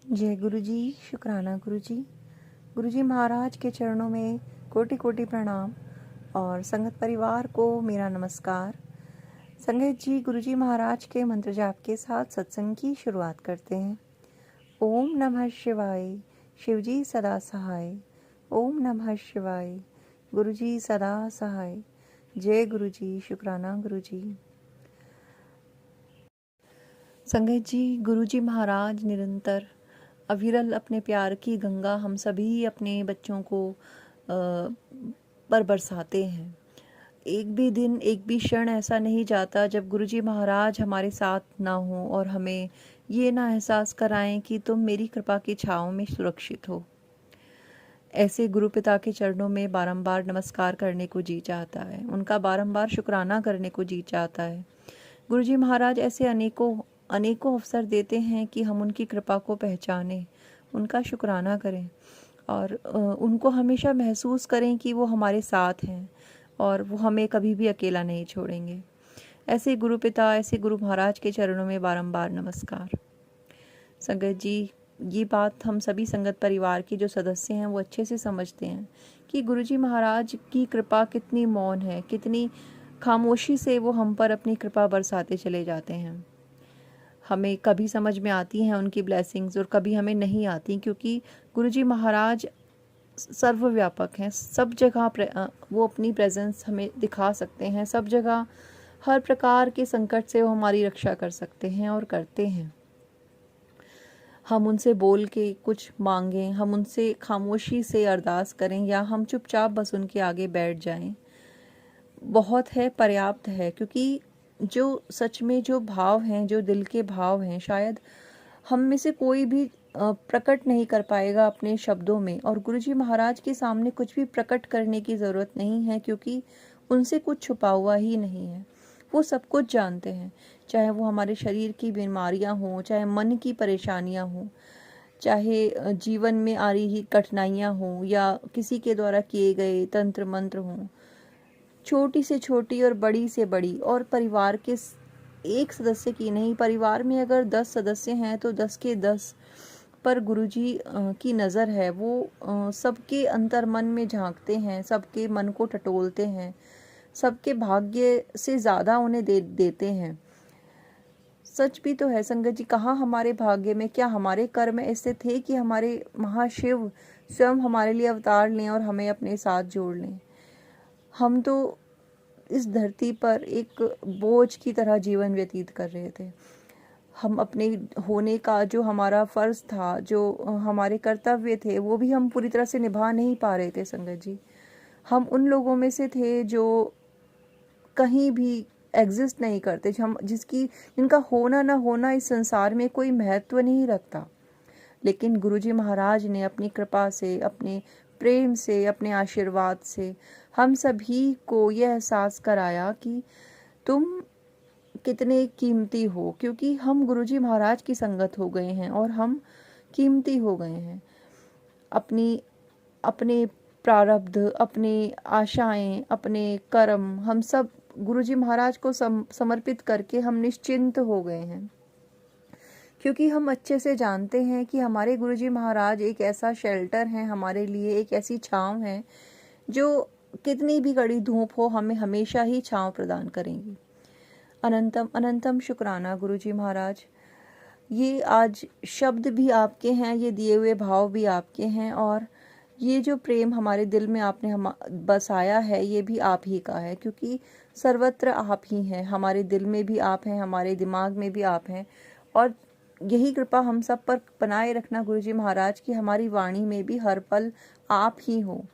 जय गुरु जी, शुक्राना गुरु जी। गुरु जी महाराज के चरणों में कोटि कोटि प्रणाम और संगत परिवार को मेरा नमस्कार। संगत जी, गुरु जी महाराज के मंत्र जाप के साथ सत्संग की शुरुआत करते हैं। ओम नमः शिवाय, शिव जी सदा सहाय। ओम नमः शिवाय, गुरु जी सदा सहाय। जय गुरु जी, शुक्राना गुरु जी। संगत जी, गुरु जी महाराज निरंतर अविरल अपने प्यार की गंगा हम सभी अपने बच्चों को पर बरसाते हैं। एक भी दिन, एक भी क्षण ऐसा नहीं जाता जब गुरुजी महाराज हमारे साथ ना हो और हमें ये ना एहसास कराएं कि तुम मेरी कृपा की छाँव में सुरक्षित हो। ऐसे गुरु पिता के चरणों में बारंबार नमस्कार करने को जी चाहता है, उनका बारंबार शुक्राना करने को जी चाहता है। गुरुजी महाराज ऐसे अनेकों अवसर देते हैं कि हम उनकी कृपा को पहचानें, उनका शुक्राना करें और उनको हमेशा महसूस करें कि वो हमारे साथ हैं और वो हमें कभी भी अकेला नहीं छोड़ेंगे। ऐसे गुरु पिता, ऐसे गुरु महाराज के चरणों में बारंबार नमस्कार। संगत जी, ये बात हम सभी संगत परिवार के जो सदस्य हैं वो अच्छे से समझते हैं कि गुरुजी महाराज की कृपा कितनी मौन है, कितनी खामोशी से वो हम पर अपनी कृपा बरसाते चले जाते हैं। हमें कभी समझ में आती हैं उनकी ब्लेसिंग्स और कभी हमें नहीं आती, क्योंकि गुरुजी महाराज सर्वव्यापक हैं। सब जगह वो अपनी प्रेजेंस हमें दिखा सकते हैं। सब जगह हर प्रकार के संकट से वो हमारी रक्षा कर सकते हैं और करते हैं। हम उनसे बोल के कुछ मांगें, हम उनसे खामोशी से अरदास करें या हम चुपचाप बस उनके आगे बैठ जाएं, बहुत है, पर्याप्त है। क्योंकि जो सच में जो भाव हैं, जो दिल के भाव हैं, शायद हम में से कोई भी प्रकट नहीं कर पाएगा अपने शब्दों में। और गुरुजी महाराज के सामने कुछ भी प्रकट करने की ज़रूरत नहीं है, क्योंकि उनसे कुछ छुपा हुआ ही नहीं है। वो सब कुछ जानते हैं, चाहे वो हमारे शरीर की बीमारियां हों, चाहे मन की परेशानियां हों, चाहे जीवन में आ रही कठिनाइयां हों या किसी के द्वारा किए गए तंत्र मंत्र हों, छोटी से छोटी और बड़ी से बड़ी। और परिवार के एक सदस्य की नहीं, परिवार में अगर 10 सदस्य हैं तो 10 के 10 पर गुरुजी की नज़र है। वो सबके अंतर मन में झांकते हैं, सबके मन को टटोलते हैं, सबके भाग्य से ज़्यादा उन्हें देते हैं। सच भी तो है संगत जी, कहाँ हमारे भाग्य में, क्या हमारे कर्म ऐसे थे कि हमारे महाशिव स्वयं हमारे लिए अवतार लें और हमें अपने साथ जोड़ लें। हम तो इस धरती पर एक बोझ की तरह जीवन व्यतीत कर रहे थे। हम अपने होने का जो हमारा फर्ज था, जो हमारे कर्तव्य थे, वो भी हम पूरी तरह से निभा नहीं पा रहे थे संगत जी। हम उन लोगों में से थे जो कहीं भी एग्जिस्ट नहीं करते, जिनका होना ना होना इस संसार में कोई महत्व नहीं रखता। लेकिन गुरुजी महाराज ने अपनी कृपा से, अपने प्रेम से, अपने आशीर्वाद से हम सभी को यह एहसास कराया कि तुम कितने कीमती हो, क्योंकि हम गुरुजी महाराज की संगत हो गए हैं और हम कीमती हो गए हैं। अपने प्रारब्ध, अपने आशाएं, अपने कर्म, हम सब गुरुजी महाराज को समर्पित करके हम निश्चिंत हो गए हैं, क्योंकि हम अच्छे से जानते हैं कि हमारे गुरुजी महाराज एक ऐसा शेल्टर है हमारे लिए, एक ऐसी छांव है जो कितनी भी कड़ी धूप हो हमें हमेशा ही छांव प्रदान करेंगी। अनंतम अनंतम शुक्राना गुरुजी महाराज। ये आज शब्द भी आपके हैं, ये दिए हुए भाव भी आपके हैं और ये जो प्रेम हमारे दिल में आपने बसाया है, ये भी आप ही का है, क्योंकि सर्वत्र आप ही हैं। हमारे दिल में भी आप हैं, हमारे दिमाग में भी आप हैं और यही कृपा हम सब पर बनाए रखना गुरुजी महाराज की हमारी वाणी में भी हर पल आप ही हो।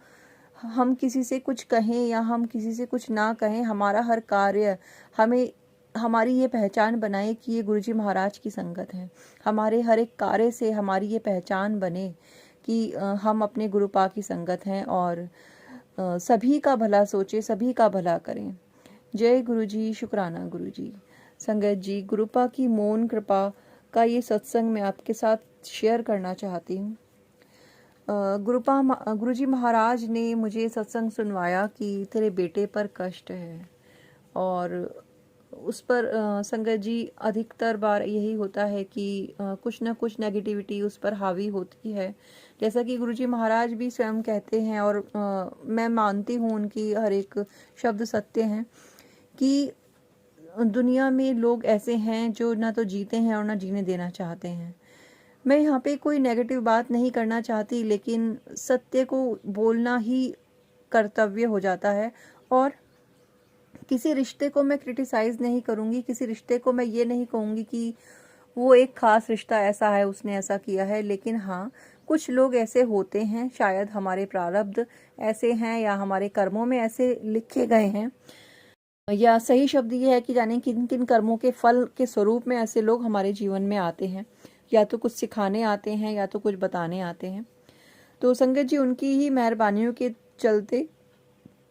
हम किसी से कुछ कहें या हम किसी से कुछ ना कहें, हमारा हर कार्य हमें हमारी ये पहचान बनाए कि ये गुरुजी महाराज की संगत है। हमारे हर एक कार्य से हमारी ये पहचान बने कि हम अपने गुरुपा की संगत हैं और सभी का भला सोचे, सभी का भला करें। जय गुरुजी, शुक्राना गुरुजी। संगत जी, गुरुपा की मौन कृपा का ये सत्संग मैं आपके साथ शेयर करना चाहती हूँ। गुरुजी महाराज ने मुझे सत्संग सुनवाया कि तेरे बेटे पर कष्ट है और उस पर संगत जी अधिकतर बार यही होता है कि कुछ ना कुछ नेगेटिविटी उस पर हावी होती है। जैसा कि गुरुजी महाराज भी स्वयं कहते हैं, और मैं मानती हूँ उनकी हर एक शब्द सत्य हैं, कि दुनिया में लोग ऐसे हैं जो ना तो जीते हैं और ना जीने देना चाहते हैं। मैं यहाँ पे कोई नेगेटिव बात नहीं करना चाहती, लेकिन सत्य को बोलना ही कर्तव्य हो जाता है। और किसी रिश्ते को मैं क्रिटिसाइज नहीं करूँगी, किसी रिश्ते को मैं ये नहीं कहूँगी कि वो एक खास रिश्ता ऐसा है, उसने ऐसा किया है। लेकिन हाँ, कुछ लोग ऐसे होते हैं, शायद हमारे प्रारब्ध ऐसे हैं या हमारे कर्मों में ऐसे लिखे गए हैं, या सही शब्द ये है कि जाने किन किन कर्मों के फल के स्वरूप में ऐसे लोग हमारे जीवन में आते हैं, या तो कुछ सिखाने आते हैं या तो कुछ बताने आते हैं। तो संगत जी, उनकी ही मेहरबानियों के चलते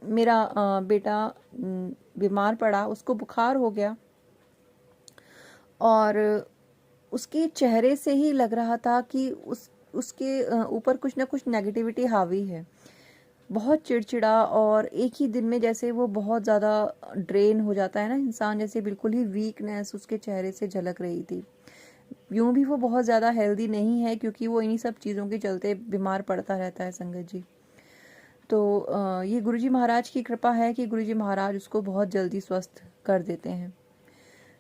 मेरा बेटा बीमार पड़ा, उसको बुखार हो गया, और उसके चेहरे से ही लग रहा था कि उसके ऊपर कुछ ना कुछ नेगेटिविटी हावी है। बहुत चिड़चिड़ा, और एक ही दिन में जैसे वो बहुत ज़्यादा ड्रेन हो जाता है ना इंसान, जैसे बिल्कुल ही वीकनेस उसके चेहरे से झलक रही थी। यूं भी वो बहुत ज़्यादा हेल्दी नहीं है, क्योंकि वो इन्हीं सब चीज़ों के चलते बीमार पड़ता रहता है संगत जी। तो ये गुरुजी महाराज की कृपा है कि गुरुजी महाराज उसको बहुत जल्दी स्वस्थ कर देते हैं।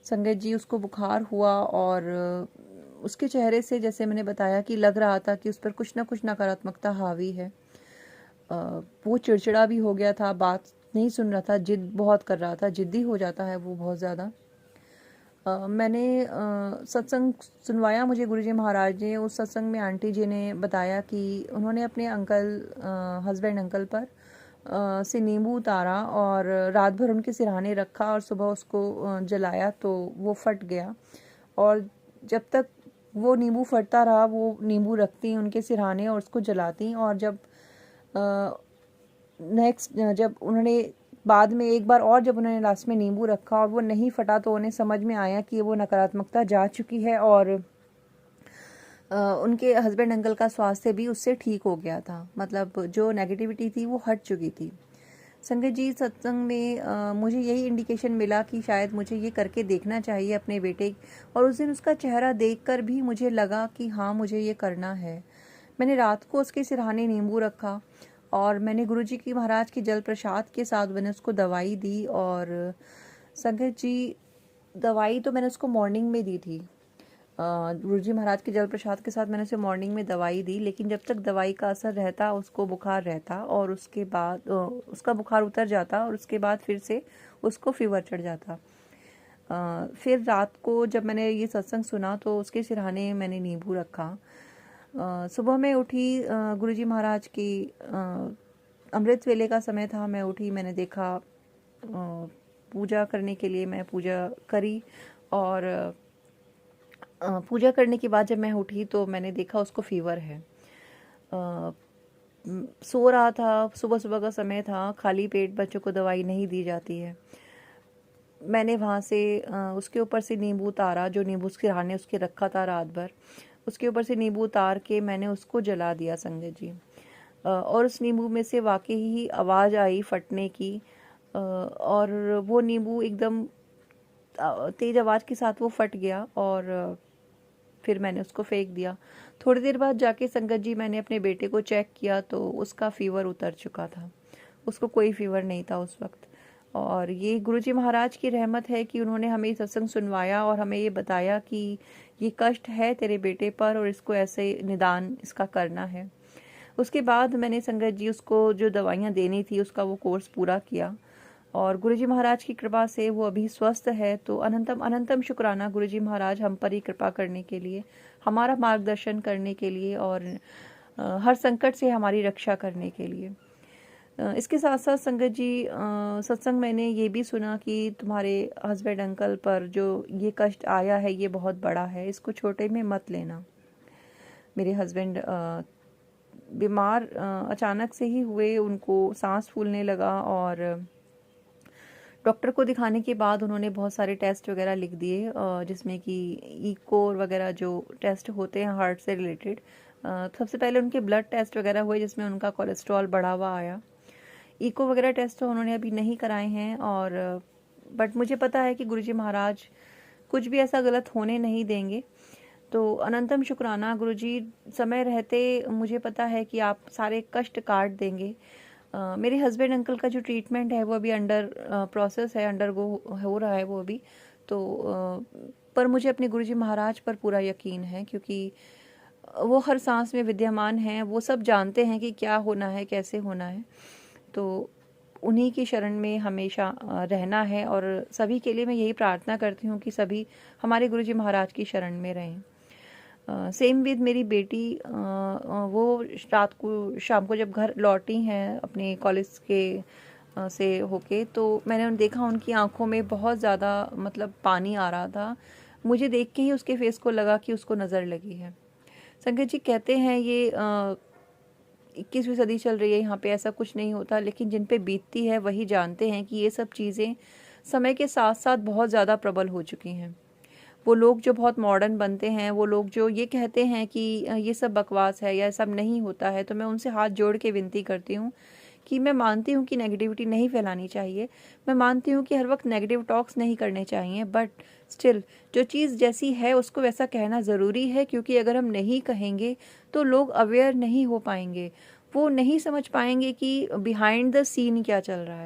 संगत जी, उसको बुखार हुआ, और उसके चेहरे से, जैसे मैंने बताया, कि लग रहा था कि उस पर कुछ ना कुछ नकारात्मकता हावी है। वो चिड़चिड़ा भी हो गया था, बात नहीं सुन रहा था, जिद बहुत कर रहा था, जिद्दी हो जाता है वो बहुत ज़्यादा। मैंने सत्संग सुनवाया मुझे गुरुजी महाराज ने। उस सत्संग में आंटी जी ने बताया कि उन्होंने अपने हस्बैंड अंकल पर से नींबू उतारा और रात भर उनके सिरहाने रखा, और सुबह उसको जलाया तो वो फट गया। और जब तक वो नींबू फटता रहा, वो नींबू रखती उनके सिरहाने और उसको जलाती। और जब जब उन्होंने बाद में एक बार और जब उन्होंने लास्ट में नींबू रखा और वो नहीं फटा, तो उन्हें समझ में आया कि वो नकारात्मकता जा चुकी है, और उनके हस्बैंड अंकल का स्वास्थ्य भी उससे ठीक हो गया था। मतलब जो नेगेटिविटी थी वो हट चुकी थी। संगत जी, सत्संग में मुझे यही इंडिकेशन मिला कि शायद मुझे ये करके देखना चाहिए अपने बेटे, और उस दिन उसका चेहरा देखकर भी मुझे लगा कि हाँ, मुझे ये करना है। मैंने रात को उसके सिरहाने नींबू रखा, और मैंने गुरुजी की महाराज के जल प्रसाद के साथ मैंने उसको दवाई दी। और संगत जी, दवाई तो मैंने उसको मॉर्निंग में दी थी। गुरुजी महाराज के जल प्रसाद के साथ मैंने उसे मॉर्निंग में दवाई दी, लेकिन जब तक दवाई का असर रहता उसको बुखार रहता, और उसके बाद उसका बुखार उतर जाता, और उसके बाद फिर से उसको फीवर चढ़ जाता। फिर रात को जब मैंने ये सत्संग सुना तो उसके सिरहाने मैंने नींबू रखा। सुबह में उठी, गुरुजी महाराज की अमृत वेले का समय था, मैं उठी, मैंने देखा, पूजा करने के लिए मैं पूजा करी, और पूजा करने के बाद जब मैं उठी तो मैंने देखा उसको फीवर है। सो रहा था, सुबह सुबह का समय था, खाली पेट बच्चों को दवाई नहीं दी जाती है। मैंने वहाँ से उसके ऊपर से नींबू उतारा, जो नींबू उसके सिरहाने उसके रखा था रात भर, उसके ऊपर से नींबू उतार के मैंने उसको जला दिया संगत जी। और उस नींबू में से वाकई ही आवाज़ आई फटने की, और वो नींबू एकदम तेज आवाज़ के साथ वो फट गया, और फिर मैंने उसको फेंक दिया। थोड़ी देर बाद जाके संगत जी मैंने अपने बेटे को चेक किया तो उसका फीवर उतर चुका था, उसको कोई फीवर नहीं था उस वक्त। और ये गुरुजी महाराज की रहमत है कि उन्होंने हमें सत्संग सुनवाया और हमें ये बताया कि ये कष्ट है तेरे बेटे पर और इसको ऐसे निदान इसका करना है। उसके बाद मैंने संगत जी उसको जो दवाइयाँ देनी थी उसका वो कोर्स पूरा किया, और गुरुजी महाराज की कृपा से वो अभी स्वस्थ है। तो अनंतम अनंतम शुक्राना गुरुजी महाराज हम पर ही कृपा करने के लिए, हमारा मार्गदर्शन करने के लिए, और हर संकट से हमारी रक्षा करने के लिए। इसके साथ साथ संगत जी, सत्संग मैंने ये भी सुना कि तुम्हारे हस्बैंड अंकल पर जो ये कष्ट आया है ये बहुत बड़ा है, इसको छोटे में मत लेना। मेरे हस्बैंड बीमार अचानक से ही हुए, उनको सांस फूलने लगा, और डॉक्टर को दिखाने के बाद उन्होंने बहुत सारे टेस्ट वगैरह लिख दिए, जिसमें कि इको वगैरह जो टेस्ट होते हैं हार्ट से रिलेटेड। सबसे पहले उनके ब्लड टेस्ट वगैरह हुए जिसमें उनका कोलेस्ट्रॉल बढ़ा हुआ आया। इको वगैरह टेस्ट तो उन्होंने अभी नहीं कराए हैं, और बट मुझे पता है कि गुरुजी महाराज कुछ भी ऐसा गलत होने नहीं देंगे। तो अनंतम शुक्राना गुरुजी, समय रहते मुझे पता है कि आप सारे कष्ट काट देंगे। मेरे हस्बैंड अंकल का जो ट्रीटमेंट है वो अभी अंडर प्रोसेस है, अंडरगो हो रहा है वो अभी। तो पर मुझे अपने गुरुजी महाराज पर पूरा यकीन है, क्योंकि वो हर सांस में विद्यमान हैं, वो सब जानते हैं कि क्या होना है, कैसे होना है। तो उन्हीं की शरण में हमेशा रहना है, और सभी के लिए मैं यही प्रार्थना करती हूँ कि सभी हमारे गुरुजी महाराज की शरण में रहें। सेम विद मेरी बेटी, वो रात को शाम को जब घर लौटी हैं अपने कॉलेज के से होके, तो मैंने देखा उनकी आंखों में बहुत ज़्यादा मतलब पानी आ रहा था। मुझे देख के ही उसके फेस को लगा कि उसको नज़र लगी है। संगत जी कहते हैं ये 21वीं सदी चल रही है, यहाँ पे ऐसा कुछ नहीं होता, लेकिन जिन पे बीतती है वही जानते हैं कि ये सब चीज़ें समय के साथ साथ बहुत ज़्यादा प्रबल हो चुकी हैं। वो लोग जो बहुत मॉडर्न बनते हैं, वो लोग जो ये कहते हैं कि ये सब बकवास है या सब नहीं होता है, तो मैं उनसे हाथ जोड़ के विनती करती हूँ कि मैं मानती हूँ कि नेगेटिविटी नहीं फैलानी चाहिए, मैं मानती हूँ कि हर वक्त नेगेटिव टॉक्स नहीं करने चाहिए, बट स्टिल जो चीज़ जैसी है उसको वैसा कहना ज़रूरी है, क्योंकि अगर हम नहीं कहेंगे तो लोग अवेयर नहीं हो पाएंगे, वो नहीं समझ पाएंगे कि बिहाइंड द सीन क्या चल रहा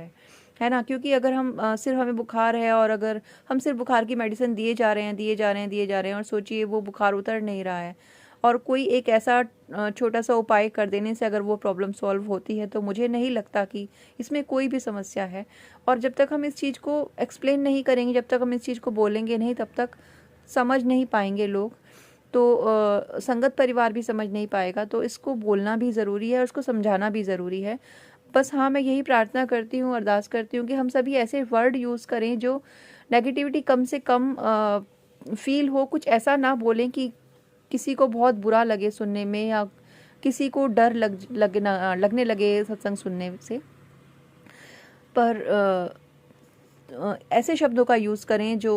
है ना। क्योंकि अगर हम सिर्फ हमें बुखार है और अगर हम सिर्फ बुखार की मेडिसिन दिए जा रहे हैं और सोचिए वो बुखार उतर नहीं रहा है, और कोई एक ऐसा छोटा सा उपाय कर देने से अगर वो प्रॉब्लम सॉल्व होती है, तो मुझे नहीं लगता कि इसमें कोई भी समस्या है। और जब तक हम इस चीज़ को एक्सप्लेन नहीं करेंगे, जब तक हम इस चीज़ को बोलेंगे नहीं, तब तक समझ नहीं पाएंगे लोग। तो संगत परिवार भी समझ नहीं पाएगा। तो इसको बोलना भी ज़रूरी है और इसको समझाना भी ज़रूरी है। बस हाँ, मैं यही प्रार्थना करती हूँ, अरदास करती हूँ कि हम सभी ऐसे वर्ड यूज़ करें जो नेगेटिविटी कम से कम फील हो। कुछ ऐसा ना बोलें कि किसी को बहुत बुरा लगे सुनने में, या किसी को डर लगने लगे सत्संग सुनने से। पर ऐसे शब्दों का यूज़ करें जो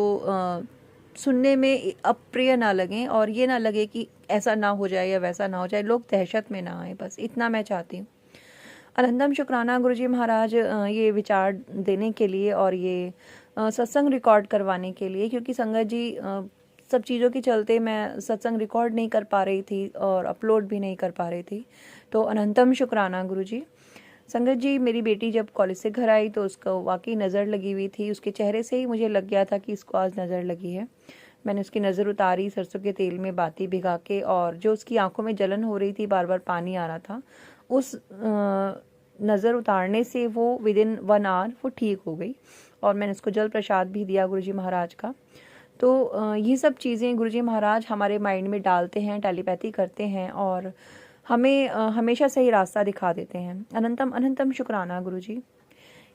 सुनने में अप्रिय ना लगें, और ये ना लगे कि ऐसा ना हो जाए या वैसा ना हो जाए, लोग दहशत में ना आए। बस इतना मैं चाहती हूँ। अनंतम शुक्राना गुरुजी महाराज ये विचार देने के लिए और ये सत्संग रिकॉर्ड करवाने के लिए, क्योंकि संगत जी सब चीज़ों के चलते मैं सत्संग रिकॉर्ड नहीं कर पा रही थी और अपलोड भी नहीं कर पा रही थी। तो अनंतम शुक्राना गुरुजी। संगत जी, मेरी बेटी जब कॉलेज से घर आई तो उसको वाकई नज़र लगी हुई थी। उसके चेहरे से ही मुझे लग गया था कि इसको आज नज़र लगी है। मैंने उसकी नज़र उतारी सरसों के तेल में बाती भिगा के, और जो उसकी आंखों में जलन हो रही थी, बार बार पानी आ रहा था, उस नज़र उतारने से वो विदिन 1 आवर वो ठीक हो गई। और मैंने उसको जल प्रसाद भी दिया गुरुजी महाराज का। तो ये सब चीज़ें गुरुजी महाराज हमारे माइंड में डालते हैं, टेलीपैथी करते हैं और हमें हमेशा सही रास्ता दिखा देते हैं। अनंतम अनंतम शुक्राना गुरुजी।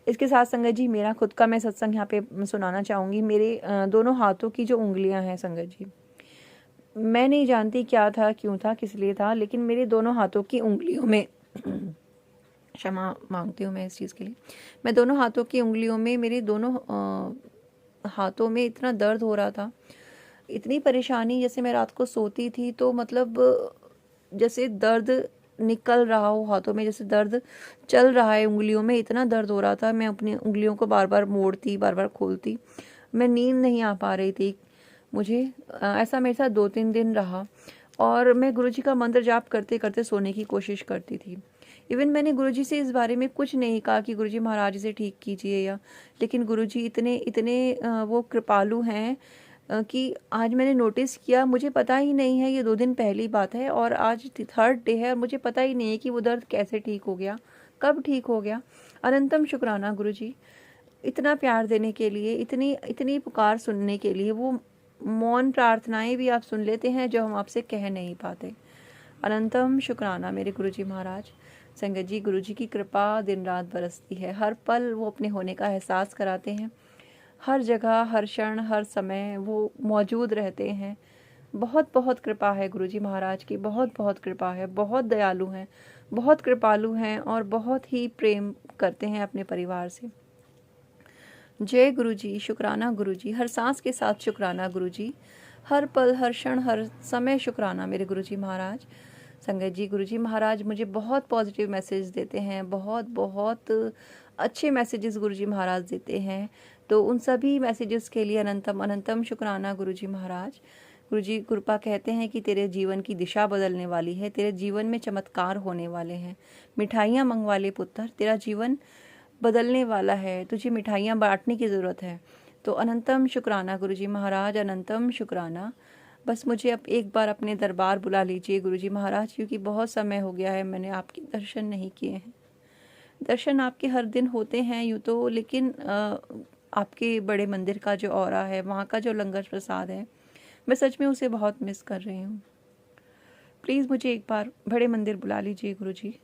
इसके साथ संगत जी मेरा खुद का मैं सत्संग यहाँ पे सुनाना चाहूँगी। मेरे दोनों हाथों की जो उंगलियाँ हैं संगत जी, मैं नहीं जानती क्या था, क्यों था, किस लिए था, लेकिन मेरे दोनों हाथों की उंगलियों में क्षमा मांगती हूँ मैं इस चीज़ के लिए। मैं दोनों हाथों की उंगलियों में, मेरे दोनों हाथों में इतना दर्द हो रहा था, इतनी परेशानी। जैसे मैं रात को सोती थी तो मतलब जैसे दर्द निकल रहा हो हाथों में, जैसे दर्द चल रहा है उंगलियों में, इतना दर्द हो रहा था। मैं अपनी उंगलियों को बार बार मोड़ती, बार बार खोलती, मैं नींद नहीं आ पा रही थी मुझे। ऐसा मेरे साथ 2-3 दिन रहा, और मैं गुरुजी का मंत्र जाप करते करते सोने की कोशिश करती थी। इवन मैंने गुरुजी से इस बारे में कुछ नहीं कहा कि गुरुजी महाराज इसे ठीक कीजिए या, लेकिन गुरुजी इतने इतने वो कृपालु हैं कि आज मैंने नोटिस किया, मुझे पता ही नहीं है, ये 2 दिन पहली बात है और आज 3rd डे है, और मुझे पता ही नहीं है कि वो दर्द कैसे ठीक हो गया, कब ठीक हो गया। अनंतम शुक्राना गुरुजी, इतना प्यार देने के लिए, इतनी इतनी पुकार सुनने के लिए। वो मौन प्रार्थनाएं भी आप सुन लेते हैं जो हम आपसे कह नहीं पाते। अनंतम शुक्राना मेरे गुरुजी महाराज। संगत जी, गुरुजी की कृपा दिन रात बरसती है, हर पल वो अपने होने का एहसास कराते हैं, हर जगह, हर क्षण, हर समय वो मौजूद रहते हैं। बहुत बहुत कृपा है गुरुजी महाराज की, बहुत बहुत कृपा है। बहुत दयालु हैं, बहुत कृपालु हैं, और बहुत ही प्रेम करते हैं अपने परिवार से। जय गुरुजी, शुक्राना गुरुजी, हर सांस के साथ शुक्राना गुरुजी, हर पल, हर क्षण, हर समय शुक्राना मेरे गुरुजी महाराज। संगत जी, गुरुजी महाराज मुझे बहुत पॉजिटिव मैसेज देते हैं, बहुत बहुत अच्छे मैसेजेस गुरुजी महाराज देते हैं। तो उन सभी मैसेजेस के लिए अनंतम अनंतम शुक्राना गुरुजी महाराज। गुरुजी कृपा कहते हैं कि तेरे जीवन की दिशा बदलने वाली है, तेरे जीवन में चमत्कार होने वाले हैं। मिठाइयाँ मंगवा ले पुत्र, तेरा जीवन बदलने वाला है, तुझे मिठाइयाँ बांटने की ज़रूरत है। तो अनंतम शुक्राना गुरुजी महाराज, अनंतम शुक्राना। बस मुझे अब एक बार अपने दरबार बुला लीजिए गुरुजी महाराज, क्योंकि बहुत समय हो गया है मैंने आपके दर्शन नहीं किए हैं। दर्शन आपके हर दिन होते हैं यूँ तो, लेकिन आपके बड़े मंदिर का जो ऑरा है, वहाँ का जो लंगर प्रसाद है, मैं सच में उसे बहुत मिस कर रही हूँ। प्लीज़ मुझे एक बार बड़े मंदिर बुला लीजिए गुरुजी।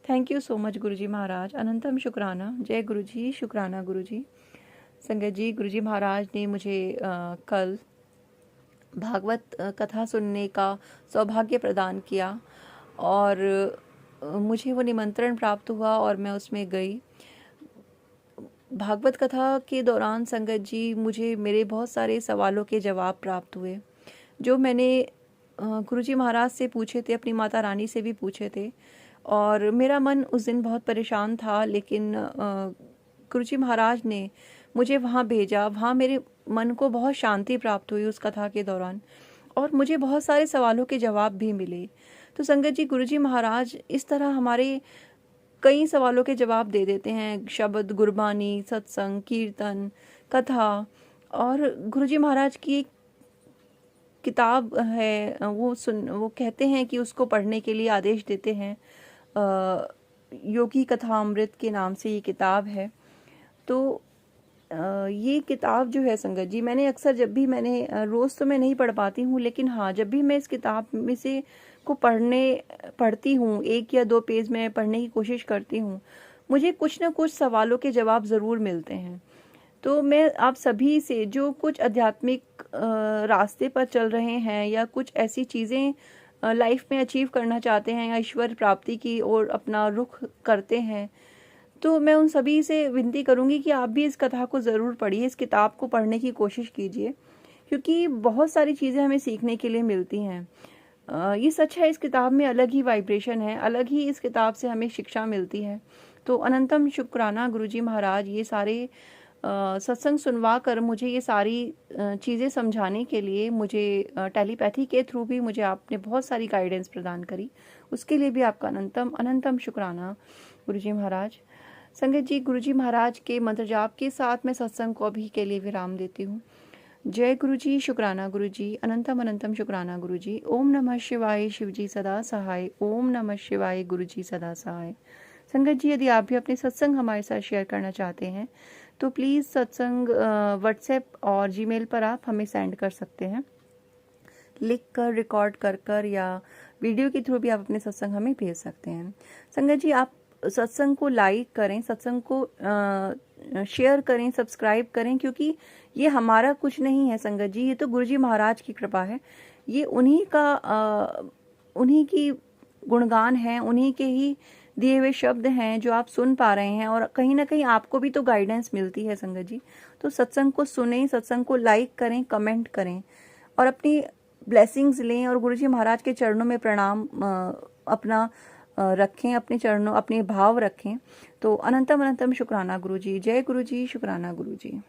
थैंक यू सो मच गुरुजी महाराज, अनंतम शुक्राना। जय गुरुजी, शुक्राना गुरुजी। संगत जी, गुरुजी महाराज ने मुझे कल भागवत कथा सुनने का सौभाग्य प्रदान किया और मुझे वो निमंत्रण प्राप्त हुआ और मैं उसमें गई। भागवत कथा के दौरान संगत जी, मुझे मेरे बहुत सारे सवालों के जवाब प्राप्त हुए जो मैंने गुरुजी महाराज से पूछे थे, अपनी माता रानी से भी पूछे थे। और मेरा मन उस दिन बहुत परेशान था, लेकिन गुरुजी महाराज ने मुझे वहाँ भेजा। वहाँ मेरे मन को बहुत शांति प्राप्त हुई उस कथा के दौरान, और मुझे बहुत सारे सवालों के जवाब भी मिले। तो संगत जी, गुरुजी महाराज इस तरह हमारे कई सवालों के जवाब दे देते हैं। शब्द, गुरबानी, सत्संग, कीर्तन, कथा, और गुरुजी महाराज की एक किताब है, वो कहते हैं कि उसको पढ़ने के लिए आदेश देते हैं। योगी कथामृत के नाम से ये किताब है। तो ये किताब जो है संगत जी, मैंने अक्सर जब भी मैंने रोज़ तो मैं नहीं पढ़ पाती हूँ, लेकिन हाँ, जब भी मैं इस किताब में से को पढ़ती हूँ, 1 या 2 पेज में पढ़ने की कोशिश करती हूँ, मुझे कुछ ना कुछ सवालों के जवाब ज़रूर मिलते हैं। तो मैं आप सभी से, जो कुछ आध्यात्मिक रास्ते पर चल रहे हैं या कुछ ऐसी चीज़ें लाइफ में अचीव करना चाहते हैं या ईश्वर प्राप्ति की ओर अपना रुख करते हैं, तो मैं उन सभी से विनती करूंगी कि आप भी इस कथा को ज़रूर पढ़िए, इस किताब को पढ़ने की कोशिश कीजिए, क्योंकि बहुत सारी चीज़ें हमें सीखने के लिए मिलती हैं। ये सच है, इस किताब में अलग ही वाइब्रेशन है, अलग ही इस किताब से हमें शिक्षा मिलती है। तो अनंतम शुक्राना गुरुजी महाराज, ये सारे सत्संग सुनवा कर मुझे ये सारी चीज़ें समझाने के लिए, मुझे टेलीपैथी के थ्रू भी मुझे आपने बहुत सारी गाइडेंस प्रदान करी, उसके लिए भी आपका अनंतम अनंतम शुक्राना गुरुजी महाराज। संगत जी, गुरुजी महाराज के मंत्र जाप के साथ मैं सत्संग को अभी के लिए विराम देती हूँ। जय गुरुजी, शुक्राना गुरुजी, अनंतम अनंतम शुक्राना गुरुजी। ओम नमः शिवाय, शिवजी सदा सहाय। ओम नमः शिवाय, गुरुजी सदा सहाय। संगत जी, यदि आप भी अपने सत्संग हमारे साथ शेयर करना चाहते हैं तो प्लीज़ सत्संग व्हाट्सएप और जीमेल पर आप हमें सेंड कर सकते हैं, लिख कर, रिकॉर्ड कर या वीडियो के थ्रू भी आप अपने सत्संग हमें भेज सकते हैं। संगत जी, आप सत्संग को लाइक करें, सत्संग को शेयर करें, सब्सक्राइब करें, क्योंकि ये हमारा कुछ नहीं है संगत जी, ये तो गुरुजी महाराज की कृपा है। ये उन्हीं की गुणगान है, उन्हीं के ही दिए हुए शब्द हैं जो आप सुन पा रहे हैं, और कहीं ना कहीं आपको भी तो गाइडेंस मिलती है संगत जी। तो सत्संग को सुनें, सत्संग को लाइक करें, कमेंट करें और अपनी ब्लेसिंग्स लें, और गुरुजी महाराज के चरणों में प्रणाम अपना रखें, अपने चरणों, अपने भाव रखें। तो अनंतम अनंतम शुक्राना गुरुजी। जय गुरुजी, शुक्राना गुरुजी।